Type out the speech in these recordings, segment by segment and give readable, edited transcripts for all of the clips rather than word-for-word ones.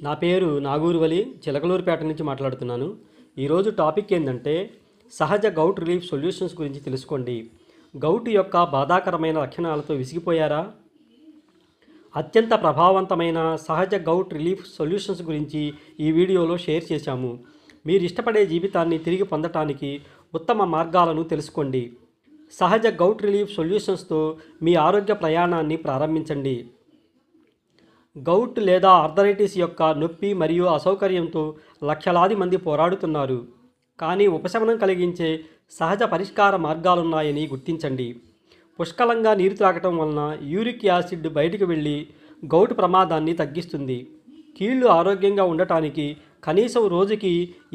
నా పేరు నాగూరువలి చిలకలూరుపేట నుంచి మాట్లాడుతున్నాను. ఈరోజు టాపిక్ ఏంటంటే సహజ గౌట్ రిలీఫ్ సొల్యూషన్స్ గురించి తెలుసుకోండి. గౌట్ యొక్క బాధాకరమైన లక్షణాలతో విసిగిపోయారా? అత్యంత ప్రభావవంతమైన సహజ గౌట్ రిలీఫ్ సొల్యూషన్స్ గురించి ఈ వీడియోలో షేర్ చేశాము. మీరు ఇష్టపడే జీవితాన్ని తిరిగి పొందటానికి ఉత్తమ మార్గాలను తెలుసుకోండి. సహజ గౌట్ రిలీఫ్ సొల్యూషన్స్తో మీ ఆరోగ్య ప్రయాణాన్ని ప్రారంభించండి. గౌట్ లేదా ఆర్థరైటిస్ యొక్క నొప్పి మరియు అసౌకర్యంతో లక్షలాది మంది పోరాడుతున్నారు. కానీ ఉపశమనం కలిగించే సహజ పరిష్కార మార్గాలున్నాయని గుర్తించండి. పుష్కలంగా నీరు త్రాగటం వలన యూరిక్ యాసిడ్ బయటకు వెళ్ళి గౌట్ ప్రమాదాన్ని తగ్గిస్తుంది. కీళ్ళు ఆరోగ్యంగా ఉండటానికి కనీసం రోజుకి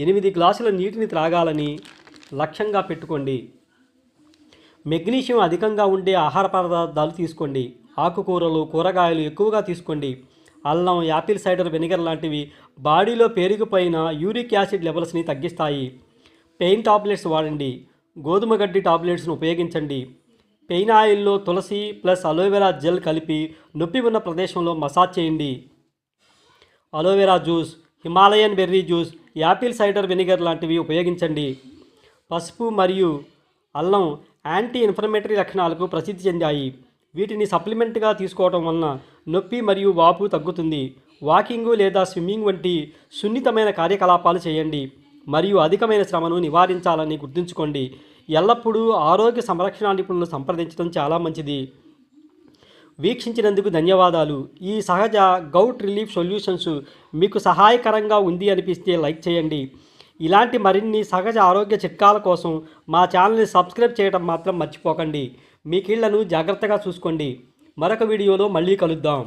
8 గ్లాసుల నీటిని త్రాగాలని లక్ష్యంగా పెట్టుకోండి. మెగ్నీషియం అధికంగా ఉండే ఆహార పదార్థాలు తీసుకోండి. ఆకుకూరలు, కూరగాయలు ఎక్కువగా తీసుకోండి. అల్లం, యాపిల్ సైడర్ వెనిగర్ లాంటివి బాడీలో పేరుకుపోయిన యూరిక్ యాసిడ్ లెవెల్స్ని తగ్గిస్తాయి. పెయిన్ టాబ్లెట్స్ వాడండి. గోధుమ గడ్డి టాబ్లెట్స్ను ఉపయోగించండి. పెయిన్ ఆయిల్లో తులసి ప్లస్ అలోవెరా జెల్ కలిపి నొప్పి ఉన్న ప్రదేశంలో మసాజ్ చేయండి. Aloe vera juice, Himalayan berry juice, Apple cider vinegar లాంటివి ఉపయోగించండి. పసుపు మరియు అల్లం యాంటీ ఇన్ఫ్లమేటరీ లక్షణాలకు ప్రసిద్ధి చెందాయి. వీటిని సప్లిమెంట్గా తీసుకోవడం వలన నొప్పి మరియు వాపు తగ్గుతుంది. వాకింగ్ లేదా స్విమ్మింగ్ వంటి సున్నితమైన కార్యకలాపాలు చేయండి మరియు అధికమైన శ్రమను నివారించాలని గుర్తుంచుకోండి. ఎల్లప్పుడూ ఆరోగ్య సంరక్షణ నిపుణులను సంప్రదించడం చాలా మంచిది. వీక్షించినందుకు ధన్యవాదాలు. ఈ సహజ గౌట్ రిలీఫ్ సొల్యూషన్స్ మీకు సహాయకరంగా ఉంది అనిపిస్తే లైక్ చేయండి. ఇలాంటి మరిన్ని సహజ ఆరోగ్య చిట్కాల కోసం మా ఛానల్ని సబ్స్క్రైబ్ చేయడం మాత్రం మర్చిపోకండి. మీ కీళ్లను జాగ్రత్తగా చూసుకోండి. మరొక వీడియోలో మళ్ళీ కలుద్దాం.